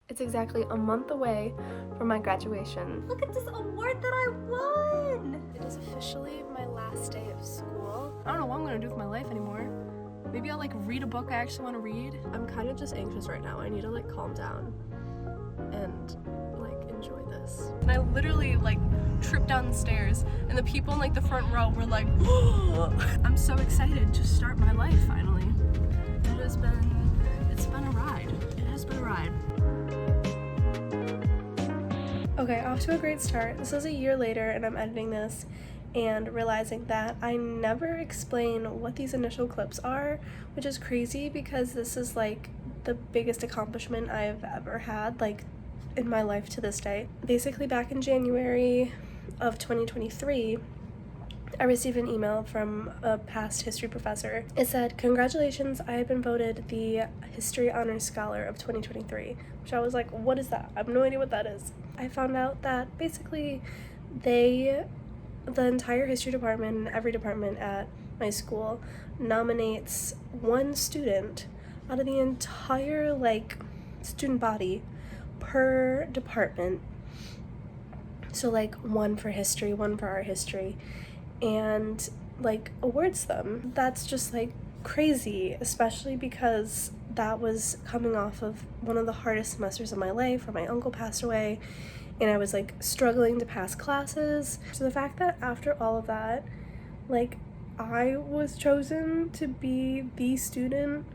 It's exactly a month away from my graduation. Look at this award that I won! It is officially my last day of school. I don't know what I'm gonna do with my life anymore. Maybe I'll like read a book I actually want to read. I'm kind of just anxious right now. I need to like calm down and like enjoy this. And I literally like tripped down the stairs and the people in like the front row were like, whoa! I'm so excited to start my life finally. It's been a ride. It has been a ride. Okay, off to a great start. This is a year later and I'm editing this and realizing that I never explain what these initial clips are, which is crazy because this is like the biggest accomplishment I've ever had, like in my life to this day. Basically, back in January of 2023, I received an email from a past history professor. It said, "Congratulations, I have been voted the History Honors Scholar of 2023, which I was like, what is that? I have no idea what that is. I found out that basically the entire history department and every department at my school nominates one student out of the entire like student body per department. So like one for history, one for art history, and like awards them. That's just like crazy, especially because that was coming off of one of the hardest semesters of my life where my uncle passed away and I was like struggling to pass classes. So the fact that after all of that, like I was chosen to be the student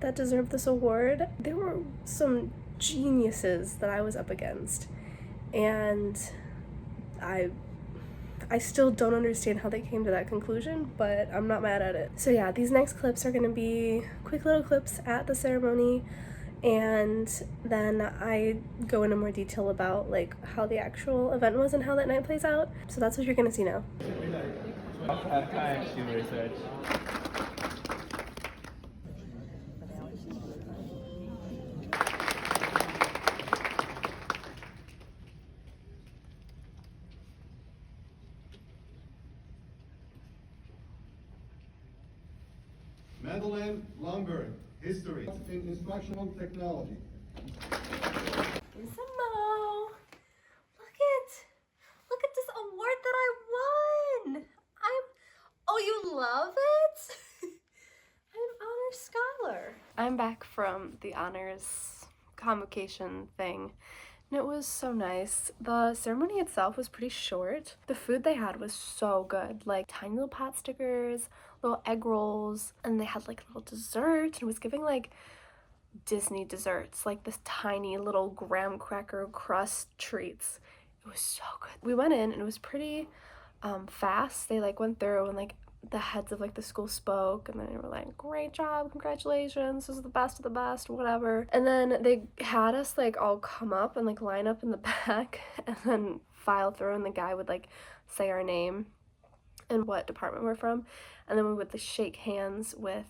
that deserved this award, there were some geniuses that I was up against, and I still don't understand how they came to that conclusion, but I'm not mad at it. So yeah, these next clips are gonna be quick little clips at the ceremony, and then I go into more detail about like how the actual event was and how that night plays out. So that's what you're gonna see now. Time to research. Madeline Longberg, History in Instructional Technology. Look at this award that I won. Oh, you love it? I'm honor scholar. I'm back from the honors convocation thing, and it was so nice. The ceremony itself was pretty short. The food they had was so good, like tiny little pot stickers, little egg rolls, and they had like little dessert, and it was giving like Disney desserts, like this tiny little graham cracker crust treats. It was so good. We went in and it was pretty fast. They like went through and like the heads of like the school spoke, and then they were like, great job, congratulations, this is the best of the best, whatever. And then they had us like all come up and like line up in the back and then file through, and the guy would like say our name and what department we're from, and then we would like shake hands with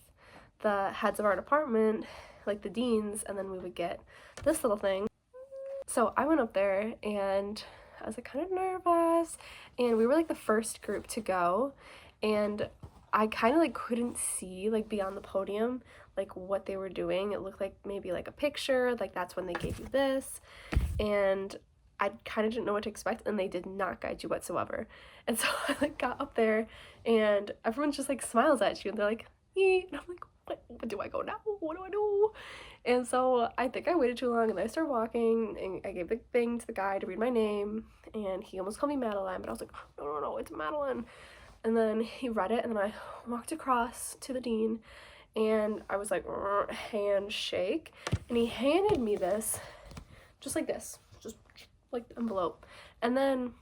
the heads of our department, like the deans, and then we would get this little thing. So I went up there and I was like kind of nervous, and we were like the first group to go, and I kind of like couldn't see like beyond the podium like what they were doing. It looked like maybe like a picture, like that's when they gave you this, and I kind of didn't know what to expect, and they did not guide you whatsoever. And so I like got up there and everyone just like smiles at you and they're like, "Ee," and I'm like, what do I go now? What do I do? And so I think I waited too long, and I started walking, and I gave the thing to the guy to read my name, and he almost called me Madeline, but I was like, no, it's Madeline. And then he read it, and then I walked across to the dean, and I was like, handshake, and he handed me this, just like this, just like the envelope. And then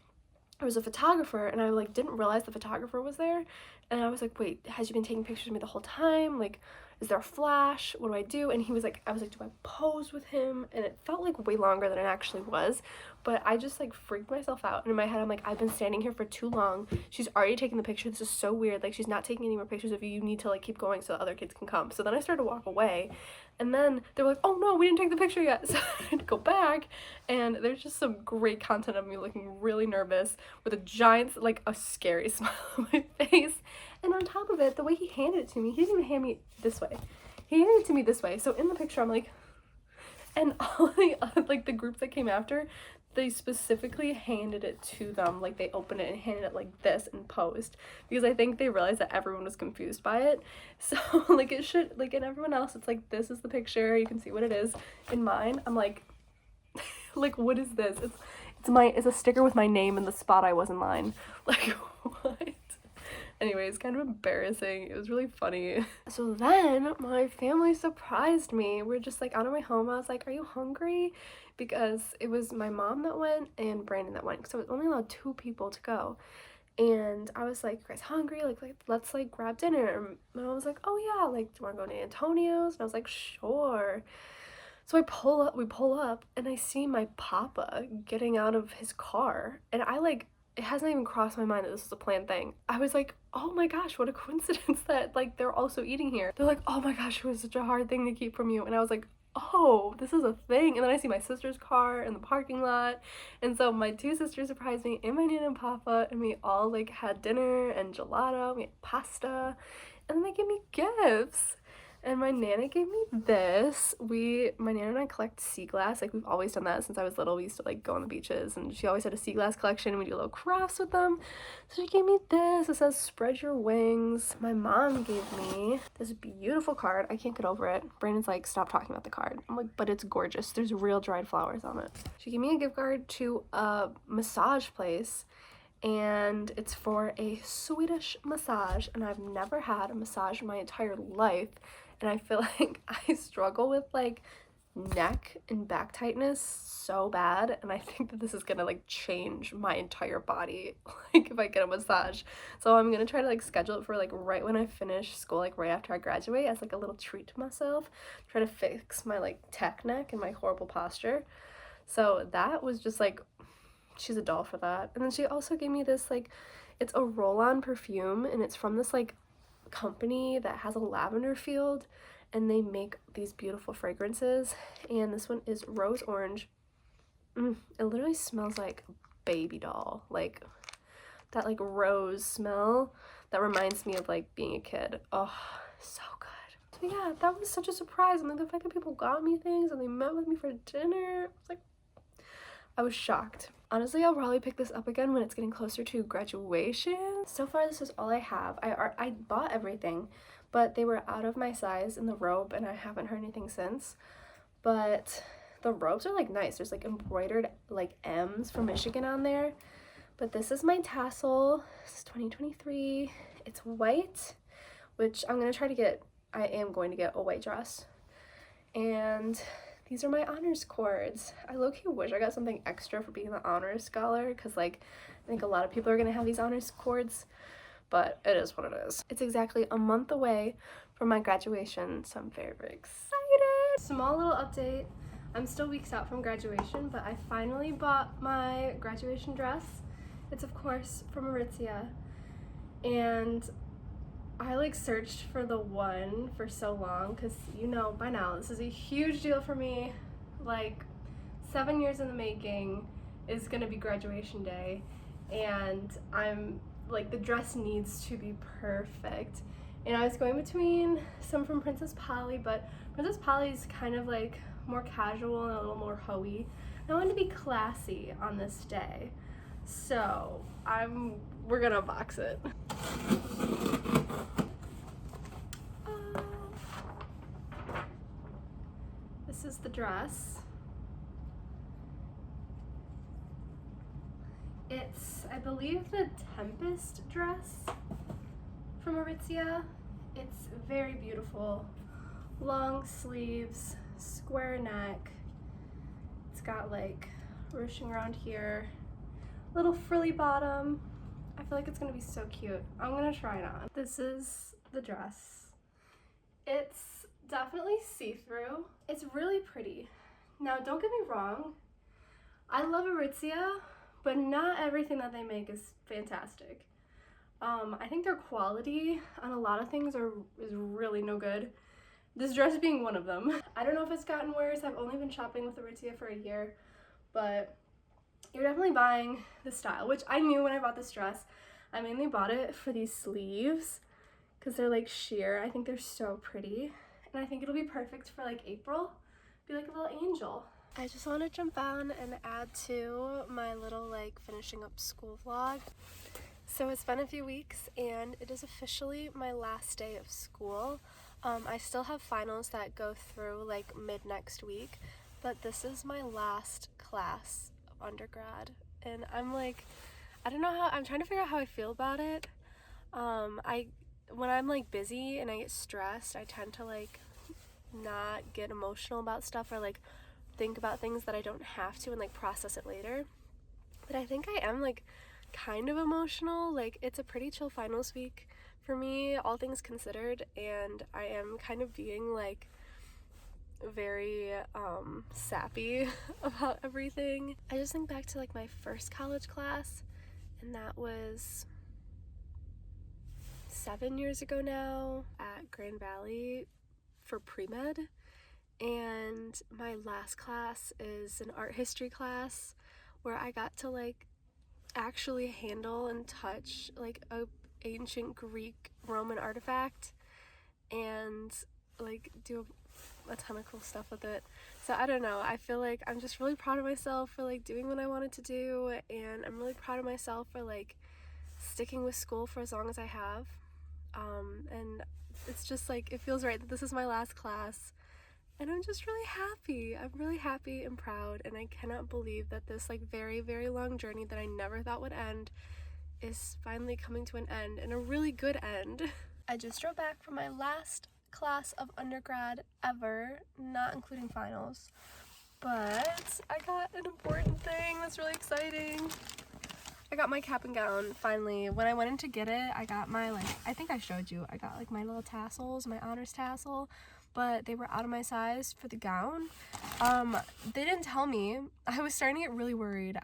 there was a photographer, and I like didn't realize the photographer was there, and I was like, wait, has you been taking pictures of me the whole time? Like, is there a flash? What do I do? And he was like, I was like, do I pose with him? And it felt like way longer than it actually was, but I just like freaked myself out. And in my head, I'm like, I've been standing here for too long. She's already taken the picture. This is so weird. Like, she's not taking any more pictures of you. You need to like keep going so other kids can come. So then I started to walk away, and then they were like, oh no, we didn't take the picture yet. So I had to go back, and there's just some great content of me looking really nervous with a giant, like a scary smile on my face. And on top of it, the way he handed it to me, he didn't even hand me this way. He handed it to me this way. So in the picture, I'm like, And all the like the groups that came after, they specifically handed it to them, like they opened it and handed it like this in post, because I think they realized that everyone was confused by it. So like it should, like in everyone else it's like, this is the picture, you can see what it is. In mine I'm like like, what is this? It's a sticker with my name in the spot I was in line. Like, what? Anyways, kind of embarrassing. It was really funny. So then my family surprised me. We're just like out of my home. I was like, are you hungry? Because it was my mom that went and Brandon that went. So it was only allowed 2 people to go. And I was like, you guys hungry? Like let's like grab dinner. And my mom was like, oh yeah, like, do you want to go to Antonio's? And I was like, sure. So we pull up, and I see my papa getting out of his car, and I like, it hasn't even crossed my mind that this is a planned thing. I was like, oh my gosh, what a coincidence that like they're also eating here. They're like, oh my gosh, it was such a hard thing to keep from you. And I was like, oh, this is a thing. And then I see my sister's car in the parking lot, and so my 2 sisters surprised me, and my nana and papa, and we all like had dinner and gelato, we had pasta, and then they gave me gifts. And my nana gave me this. My nana and I collect sea glass. Like, we've always done that since I was little. We used to like go on the beaches, and she always had a sea glass collection, and we do little crafts with them. So she gave me this. It says spread your wings. My mom gave me this beautiful card. I can't get over it. Brandon's like, stop talking about the card. I'm like, but it's gorgeous. There's real dried flowers on it. She gave me a gift card to a massage place, and it's for a Swedish massage, and I've never had a massage in my entire life, and I feel like I struggle with like neck and back tightness so bad, and I think that this is gonna like change my entire body like if I get a massage. So I'm gonna try to like schedule it for like right when I finish school, like right after I graduate, as like a little treat to myself, try to fix my like tech neck and my horrible posture. So that was just like, she's a doll for that. And then she also gave me this, like, it's a roll-on perfume, and it's from this like company that has a lavender field, and they make these beautiful fragrances, and this one is rose orange. It literally smells like a baby doll, like that like rose smell that reminds me of like being a kid. Oh, so good. So yeah, that was such a surprise. And like the fact that people got me things and they met with me for dinner, it was like, I was shocked. Honestly, I'll probably pick this up again when it's getting closer to graduation. So far, this is all I have. I bought everything, but they were out of my size in the robe, and I haven't heard anything since. But the robes are like nice. There's like embroidered like M's from Michigan on there. But this is my tassel. This is 2023. It's white, which I am going to get a white dress. And these are my honors cords. I low-key wish I got something extra for being the honors scholar, because like I think a lot of people are gonna have these honors cords, but it is what it is. It's exactly a month away from my graduation, so I'm very, very excited. Small little update. I'm still weeks out from graduation, but I finally bought my graduation dress. It's of course from Aritzia, and I like searched for the one for so long, because you know by now this is a huge deal for me. Like 7 years in the making is gonna be graduation day, and I'm like, the dress needs to be perfect. And I was going between some from Princess Polly, but Princess Polly's kind of like more casual and a little more hoey. I wanted to be classy on this day, so we're gonna box it. This is the dress. It's, I believe, the Tempest dress from Aritzia. It's very beautiful. Long sleeves, square neck. It's got like ruching around here, little frilly bottom. I feel like it's gonna be so cute. I'm gonna try it on. This is the dress. It's definitely see-through. It's really pretty. Now, don't get me wrong, I love Aritzia, but not everything that they make is fantastic. I think their quality on a lot of things is really no good. This dress being one of them. I don't know if it's gotten worse. I've only been shopping with Aritzia for a year, but you're definitely buying the style, which I knew when I bought this dress. I mainly bought it for these sleeves because they're like sheer. I think they're so pretty, and I think it'll be perfect for like April, Be like a little angel. I just want to jump on and add to my little like finishing up school vlog. So it's been a few weeks and it is officially my last day of school. I still have finals that go through like mid next week, but this is my last class of undergrad and I'm like, I don't know how, I'm trying to figure out how I feel about it. When I'm like busy and I get stressed, I tend to like not get emotional about stuff or like think about things that I don't have to and like process it later. But I think I am like kind of emotional. Like it's a pretty chill finals week for me, all things considered, and I am kind of being like very sappy about everything. I just think back to like my first college class, and that was 7 years ago now at Grand Valley for pre-med. And my last class is an art history class where I got to like actually handle and touch like a ancient Greek Roman artifact and like do a ton of cool stuff with it. So I don't know, I feel like I'm just really proud of myself for like doing what I wanted to do, and I'm really proud of myself for like sticking with school for as long as I have. And it's just like, it feels right that this is my last class. And I'm just really happy. I'm really happy and proud, and I cannot believe that this like very, very long journey that I never thought would end is finally coming to an end, and a really good end. I just drove back from my last class of undergrad ever, not including finals, but I got an important thing that's really exciting. I got my cap and gown finally. When I went in to get it, I got my like, I think I showed you, I got like my little tassels, my honors tassel, but they were out of my size for the gown. They didn't tell me. I was starting to get really worried.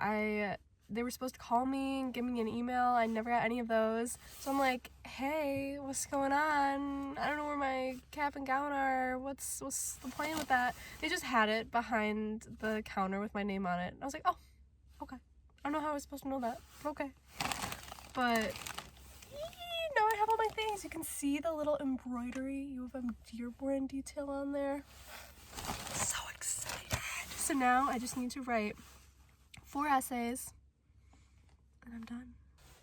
They were supposed to call me and give me an email. I never got any of those. So I'm like, hey, what's going on? I don't know where my cap and gown are. What's the plan with that? They just had it behind the counter with my name on it. I was like, oh, okay. I don't know how I was supposed to know that. Okay. But now I have all my things. You can see the little embroidery. You have a Dearborn detail on there. So excited. So now I just need to write 4 essays and I'm done.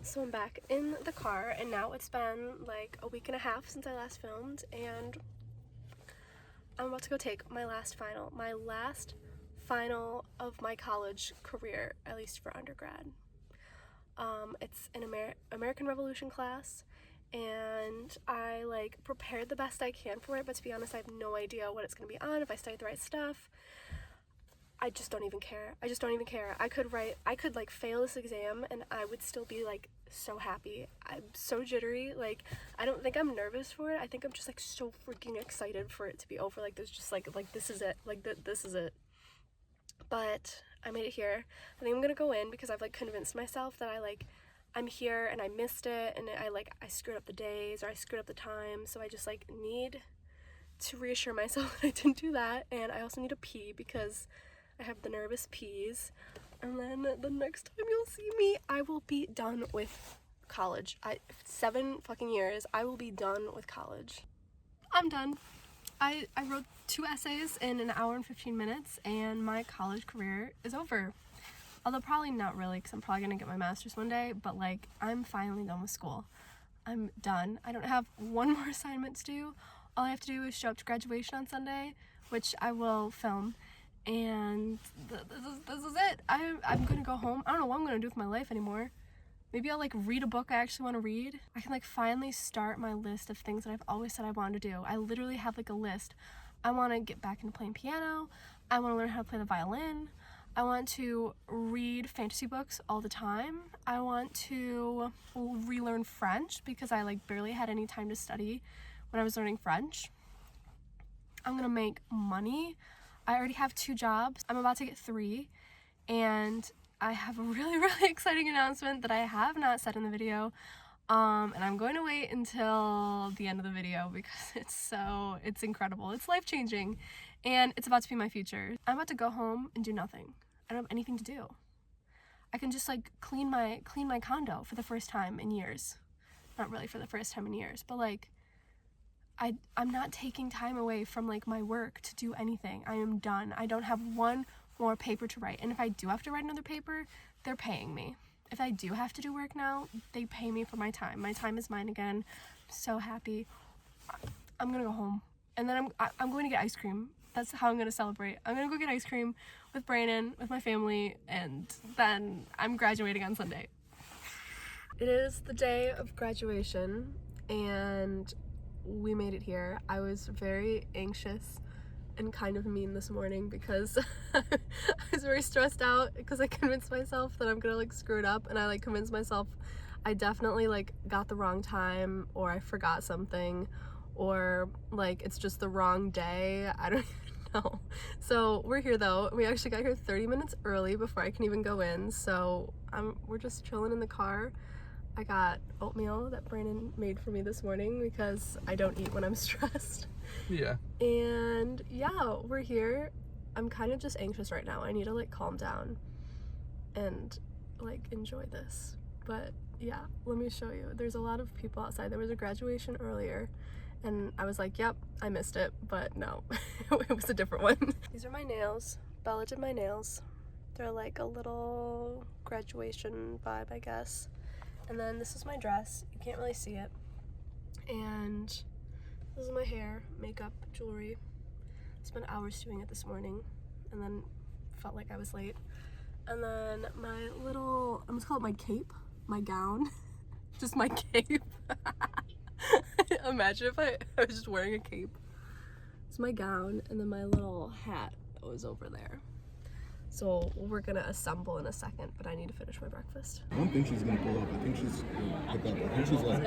So I'm back in the car, and now it's been like a week and a half since I last filmed, and I'm about to go take my last final of my college career, at least for undergrad. It's an American Revolution class, and I like prepared the best I can for it, but to be honest, I have no idea what it's gonna be on, if I studied the right stuff. I just don't even care. I could like fail this exam and I would still be like so happy. I'm so jittery. Like, I don't think I'm nervous for it. I think I'm just like so freaking excited for it to be over. Like, there's just like this is it. Like this is it. But I made it here. I think I'm gonna go in because I've like convinced myself that I'm here and I missed it, and I screwed up the days or I screwed up the time. So I just like need to reassure myself that I didn't do that, and I also need to pee because I have the nervous peas. And then the next time you'll see me, I will be done with college. 7 fucking years, I will be done with college. I'm done. I wrote 2 essays in an hour and 15 minutes, and my college career is over. Although probably not really, because I'm probably gonna get my master's one day, but like, I'm finally done with school. I'm done. I don't have one more assignment to do. All I have to do is show up to graduation on Sunday, which I will film, and this is it. I'm gonna go home. I don't know what I'm gonna do with my life anymore. Maybe I'll like read a book I actually want to read. I can like finally start my list of things that I've always said I wanted to do. I literally have like a list. I want to get back into playing piano. I want to learn how to play the violin. I want to read fantasy books all the time. I want to relearn French because I like barely had any time to study when I was learning French. I'm gonna make money. I already have 2 jobs. I'm about to get 3, and I have a really, really exciting announcement that I have not said in the video, and I'm going to wait until the end of the video because it's incredible. It's life-changing, and it's about to be my future. I'm about to go home and do nothing. I don't have anything to do. I can just like clean my condo for the first time in years. Not really for the first time in years, but like I'm not taking time away from like my work to do anything. I am done. I don't have one more paper to write. And if I do have to write another paper, they're paying me. If I do have to do work now, they pay me for my time. My time is mine again. I'm so happy. I'm gonna go home. And then I'm going to get ice cream. That's how I'm gonna celebrate. I'm gonna go get ice cream with Brandon, with my family, and then I'm graduating on Sunday. It is the day of graduation, and we made it here. I was very anxious and kind of mean this morning because I was very stressed out because I convinced myself that I'm gonna like screw it up, and I like convinced myself I definitely like got the wrong time, or I forgot something, or like it's just the wrong day. I don't even know. So we're here though. We actually got here 30 minutes early before I can even go in, so we're just chilling in the car. I got oatmeal that Brandon made for me this morning because I don't eat when I'm stressed. Yeah. And yeah, we're here. I'm kind of just anxious right now. I need to like calm down and like enjoy this. But yeah, let me show you. There's a lot of people outside. There was a graduation earlier and I was like, yep, I missed it. But no, it was a different one. These are my nails. Bella did my nails. They're like a little graduation vibe, I guess. And then this is my dress. You can't really see it. And this is my hair, makeup, jewelry. Spent hours doing it this morning and then felt like I was late. And then my little, I'm just call it my cape, my gown. Just my cape. Imagine if I was just wearing a cape. It's my gown, and then my little hat that was over there. So we're gonna assemble in a second, but I need to finish my breakfast. I don't think she's gonna pull up. I think she's gonna pick up. I think she's like.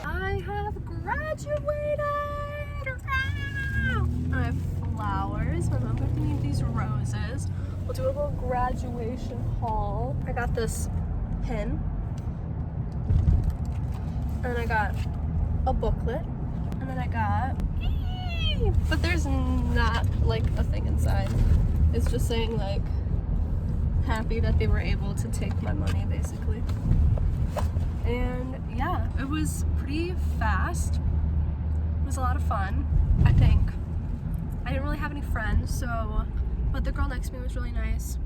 I have graduated! I have flowers. My mom got me these roses. We'll do a little graduation haul. I got this pin. And I got a booklet. And then I got... But there's not like a thing inside. It's just saying like, happy that they were able to take my money basically. And yeah, it was pretty fast. It was a lot of fun, I think. I didn't really have any friends, but the girl next to me was really nice.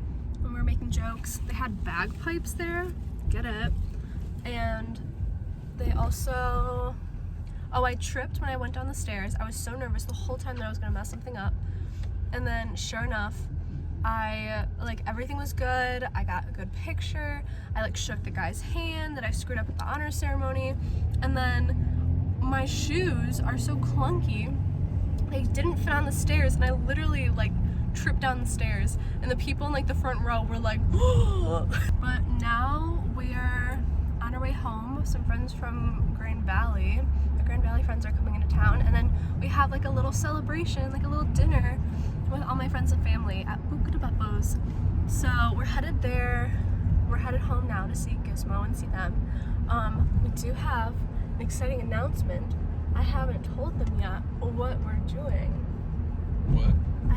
When we were making jokes, they had bagpipes there, get it. And they also, I tripped when I went down the stairs. I was so nervous the whole time that I was gonna mess something up. And then sure enough, everything was good. I got a good picture. I shook the guy's hand that I screwed up at the honor ceremony. And then my shoes are so clunky, they didn't fit on the stairs, and I literally tripped down the stairs, and the people in the front row were like, But now we're on our way home. Some friends from Grand Valley, the Grand Valley friends are coming into town, and then we have a little celebration, a little dinner with all my friends and family at Buca de Beppo's. So we're headed there. We're headed home now to see Gizmo and see them. We do have an exciting announcement. I haven't told them yet what we're doing. What? I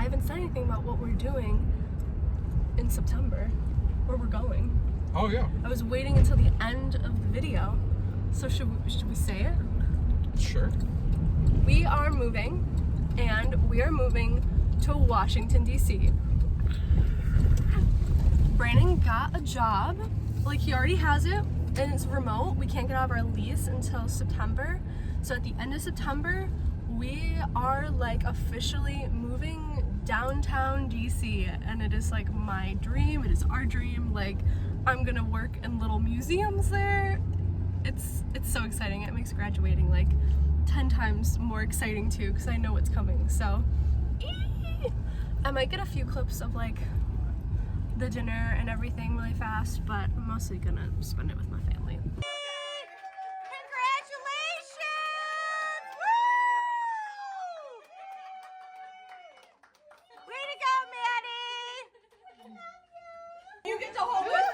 haven't said anything about what we're doing in September, where we're going. Oh yeah. I was waiting until the end of the video. So should we say it? Sure. We are moving, and we are moving to Washington, D.C. Brandon got a job. He already has it, and it's remote. We can't get out of our lease until September. So at the end of September, we are officially moving downtown D.C. and it is my dream. It is our dream. I'm gonna work in little museums there. It's so exciting. It makes graduating 10 times more exciting too, because I know what's coming. So I might get a few clips of the dinner and everything really fast, but I'm mostly gonna spend it with my family. You get to hold with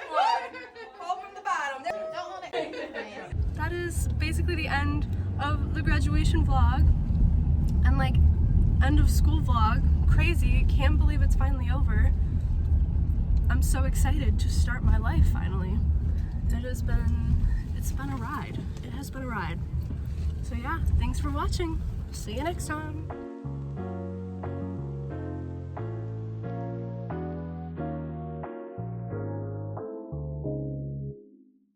that is basically the end of the graduation vlog and like end of school vlog. Crazy, can't believe it's finally over. I'm so excited to start my life finally. It's been a ride. It has been a ride. So yeah, thanks for watching. See you next time.